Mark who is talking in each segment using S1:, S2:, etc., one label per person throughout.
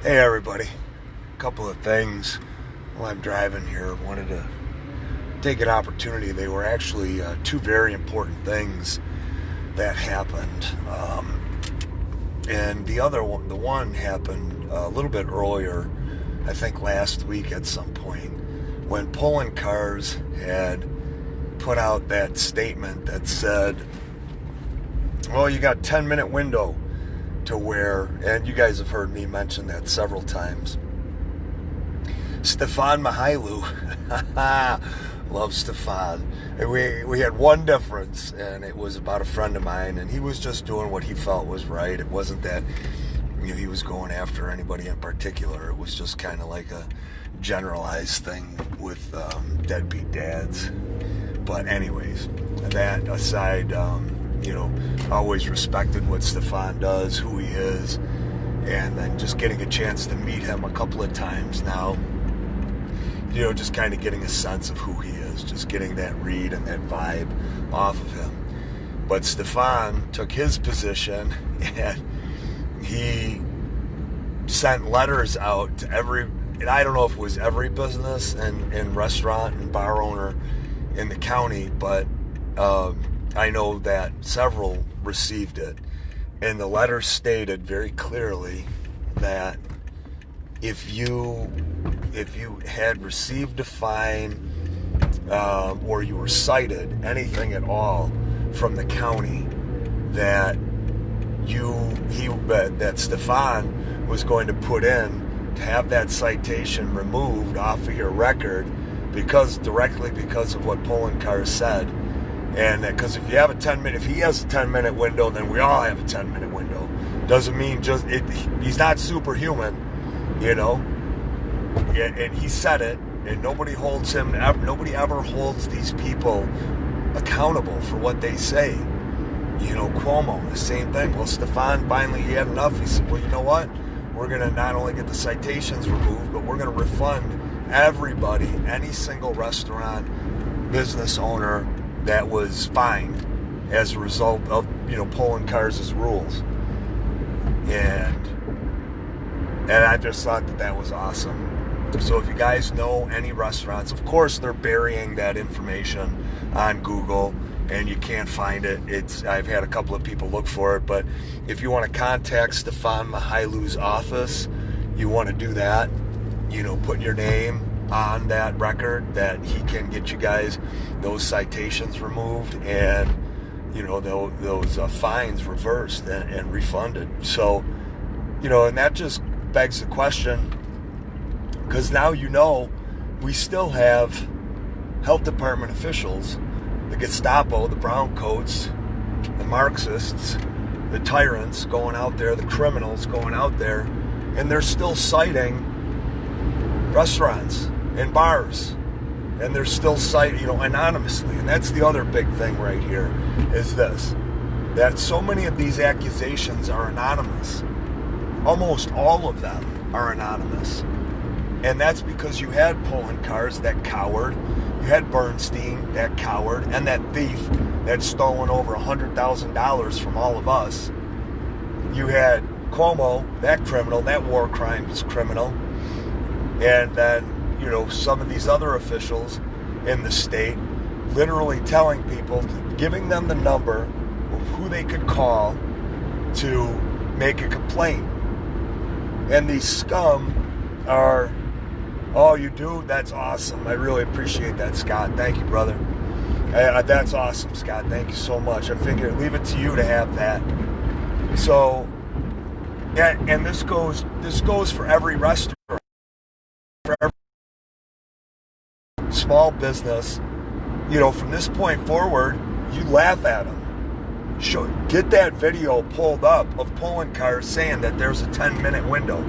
S1: Hey everybody, a couple of things while I'm driving here. Wanted to take an opportunity. They were actually two very important things that happened. And the other one, the one happened a little bit earlier, I think last week at some point, when Pulling Cars had put out that statement that said, well, you got 10-minute window to wear, and you guys have heard me mention that several times. Stefan Mihailu, love Stefan. We had one difference, and it was about a friend of mine, and he was just doing what he felt was right. It wasn't that he was going after anybody in particular. It was just kind of like a generalized thing with deadbeat dads. But anyways, that aside, always respected what Stefan does, who he is, and then just getting a chance to meet him a couple of times now, just kind of getting a sense of who he is, just getting that read and that vibe off of him. But Stefan took his position, and he sent letters out to and I don't know if it was every business and restaurant and bar owner in the county, but I know that several received it, and the letter stated very clearly that if you had received a fine or you were cited anything at all from the county, that that Stefan was going to put in to have that citation removed off of your record directly because of what Pulling Cars said. And because if he has a 10-minute window, then we all have a 10-minute window. Doesn't mean he's not superhuman, And he said it, and nobody ever holds these people accountable for what they say. Cuomo, the same thing. Well, Stefan finally, he had enough. He said, well, you know what? We're going to not only get the citations removed, but we're going to refund everybody, any single restaurant, business owner that was fined as a result of, Pulling Cars' rules. And I just thought that was awesome. So if you guys know any restaurants, of course they're burying that information on Google and you can't find it. I've had a couple of people look for it, but if you want to contact Stefan Mihailu's office, you want to do that, put your name on that record, that he can get you guys those citations removed and those fines reversed and refunded. So and that just begs the question, because now we still have health department officials, the Gestapo, the brown coats, the Marxists, the tyrants going out there, the criminals going out there, and they're still citing restaurants and bars, and they're still citing, anonymously. And that's the other big thing right here, is this, that so many of these accusations are anonymous. Almost all of them are anonymous. And that's because you had Pulling Cars, that coward. You had Bernstein, that coward, and that thief that's stolen over $100,000 from all of us. You had Cuomo, that criminal, that war crimes criminal. And then, some of these other officials in the state literally telling people, giving them the number of who they could call to make a complaint. And these scum are, oh, you do? That's awesome. I really appreciate that, Scott. Thank you, brother. That's awesome, Scott. Thank you so much. I figure leave it to you to have that. So, and this goes for every restaurant, for every small business. From this point forward, you laugh at them. Get that video pulled up of Pulling Cars saying that there's a 10-minute window,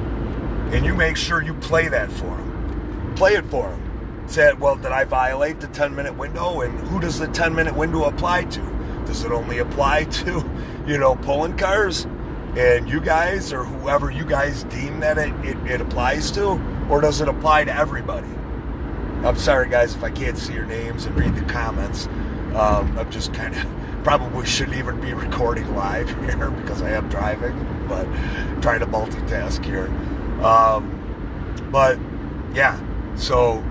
S1: and you make sure you play that for them. Play it for them. Say, well, did I violate the 10-minute window? And who does the 10-minute window apply to? Does it only apply to, Pulling Cars and you guys, or whoever you guys deem that it applies to? Or does it apply to everybody? I'm sorry, guys, if I can't see your names and read the comments. I'm just kind of probably shouldn't even be recording live here because I am driving, but trying to multitask here. But yeah, so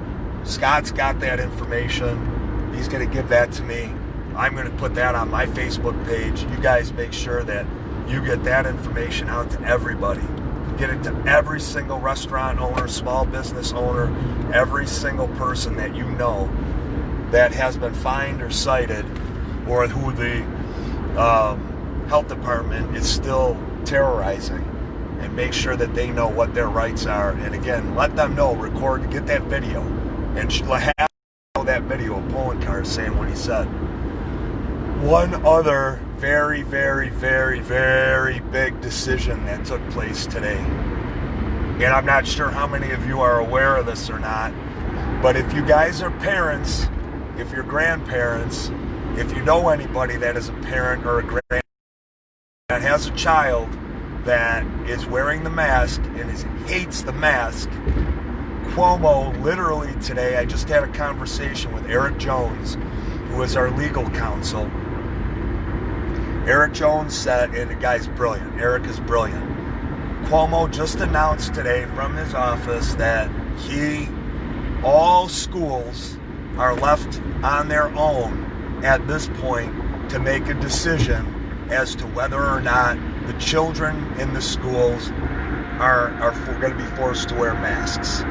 S1: Scott's got that information. He's going to give that to me. I'm going to put that on my Facebook page. You guys make sure that you get that information out to everybody. Get it to every single restaurant owner, small business owner, every single person that you know that has been fined or cited, or who the health department is still terrorizing, and make sure that they know what their rights are. And again, let them know, record, get that video, and have that video of polling cars saying what he said. One other very, very, very, very big decision that took place today, and I'm not sure how many of you are aware of this or not, but if you guys are parents, if you're grandparents, if you know anybody that is a parent or a grandparent that has a child that is wearing the mask and hates the mask, Cuomo literally today, I just had a conversation with Eric Jones, who is our legal counsel. Eric Jones said, and the guy's brilliant. Eric is brilliant. Cuomo just announced today from his office that all schools are left on their own at this point to make a decision as to whether or not the children in the schools are going to be forced to wear masks.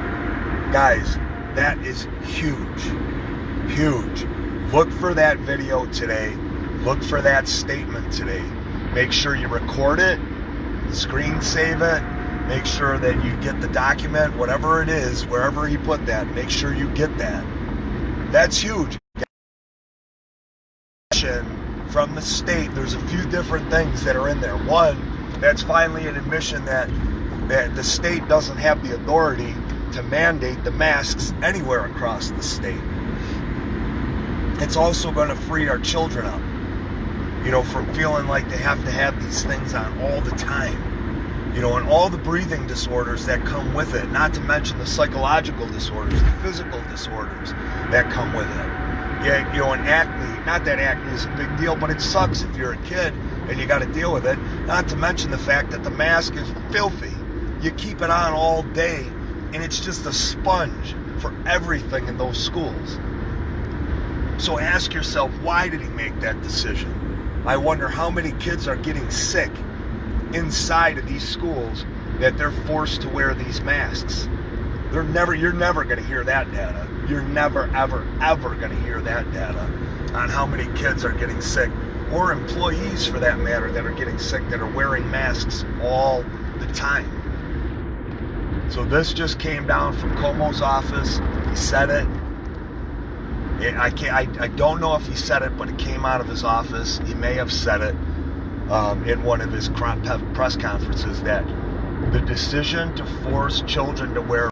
S1: Guys, that is huge. Huge. Look for that video today. Look for that statement today. Make sure you record it, screen save it, make sure that you get the document, whatever it is, wherever he put that, make sure you get that. That's huge. From the state, there's a few different things that are in there. One, that's finally an admission that the state doesn't have the authority to mandate the masks anywhere across the state. It's also going to free our children up, from feeling like they have to have these things on all the time, and all the breathing disorders that come with it, not to mention the psychological disorders, the physical disorders that come with it. Yeah, and acne, not that acne is a big deal, but it sucks if you're a kid and you got to deal with it, not to mention the fact that the mask is filthy. You keep it on all day, and it's just a sponge for everything in those schools. So ask yourself, why did he make that decision? I wonder how many kids are getting sick inside of these schools that they're forced to wear these masks. You're never going to hear that data. You're never, ever, ever going to hear that data on how many kids are getting sick, or employees for that matter that are getting sick that are wearing masks all the time. So this just came down from Cuomo's office. He said it. I don't know if he said it, but it came out of his office. He may have said it in one of his press conferences that the decision to force children to wear